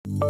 Good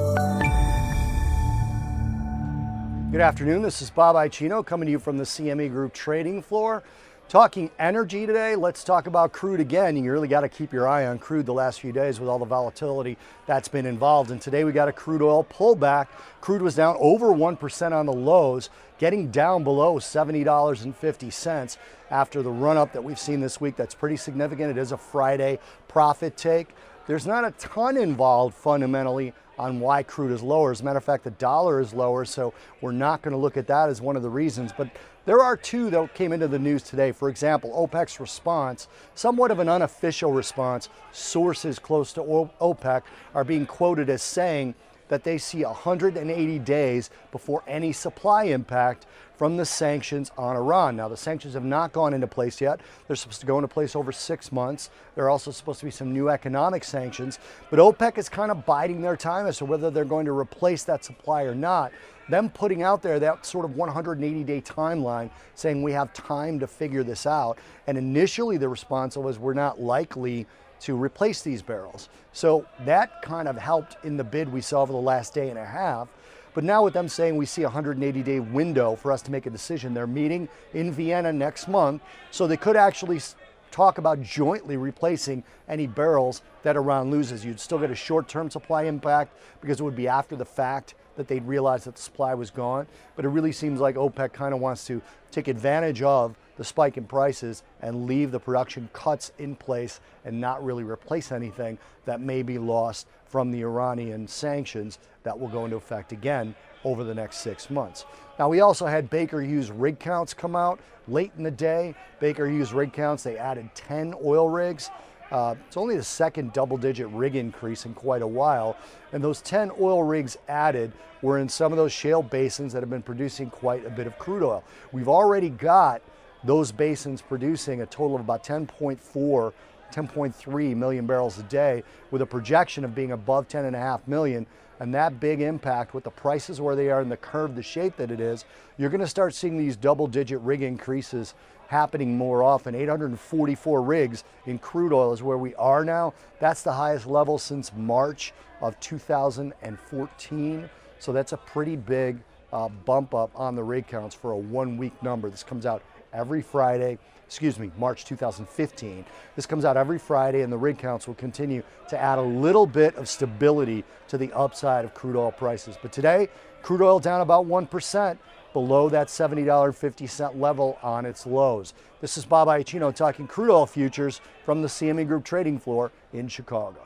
afternoon, this is Bob Iaccino coming to you from the CME Group trading floor. Talking energy today, let's talk about crude again. You really got to keep your eye on crude the last few days with all the volatility that's been involved. And today we got a crude oil pullback. Crude was down over 1% on the lows, getting down below $70.50 after the run up that we've seen this week. That's pretty significant. It is a Friday profit take. There's not a ton involved fundamentally on why crude is lower. As a matter of fact, the dollar is lower, so we're not going to look at that as one of the reasons. But there are two that came into the news today. For example, OPEC's response, somewhat of an unofficial response. Sources close to OPEC are being quoted as saying that they see 180 days before any supply impact from the sanctions on Iran. Now, the sanctions have not gone into place yet. They're supposed to go into place over 6 months. There are also supposed to be some new economic sanctions, but OPEC is kind of biding their time as to whether they're going to replace that supply or not. Them putting out there that sort of 180-day timeline saying we have time to figure this out. And initially the response was we're not likely to replace these barrels. So that kind of helped in the bid we saw over the last day and a half. But now with them saying we see a 180-day window for us to make a decision, they're meeting in Vienna next month, so they could actually talk about jointly replacing any barrels that Iran loses. You'd still get a short-term supply impact because it would be after the fact that they'd realize that the supply was gone. But it really seems like OPEC kind of wants to take advantage of the spike in prices and leave the production cuts in place and not really replace anything that may be lost from the Iranian sanctions that will go into effect again over the next 6 months. Now, we also had Baker Hughes rig counts come out late in the day. Baker Hughes rig counts, they added 10 oil rigs. It's only the second double-digit rig increase in quite a while. And those 10 oil rigs added were in some of those shale basins that have been producing quite a bit of crude oil. We've already got those basins producing a total of about 10.3 million barrels a day, with a projection of being above 10.5 million. And that big impact with the prices where they are and the curve, the shape that it is, you're going to start seeing these double-digit rig increases happening more often. 844 rigs in crude oil is where we are now. That's the highest level since March of 2014. So that's a pretty big bump up on the rig counts for a 1 week number. This comes out every Friday. March 2015. This comes out every Friday, and the rig counts will continue to add a little bit of stability to the upside of crude oil prices. But today, crude oil down about 1%, below that $70.50 level on its lows. This is Bob Iaccino talking crude oil futures from the CME Group trading floor in Chicago.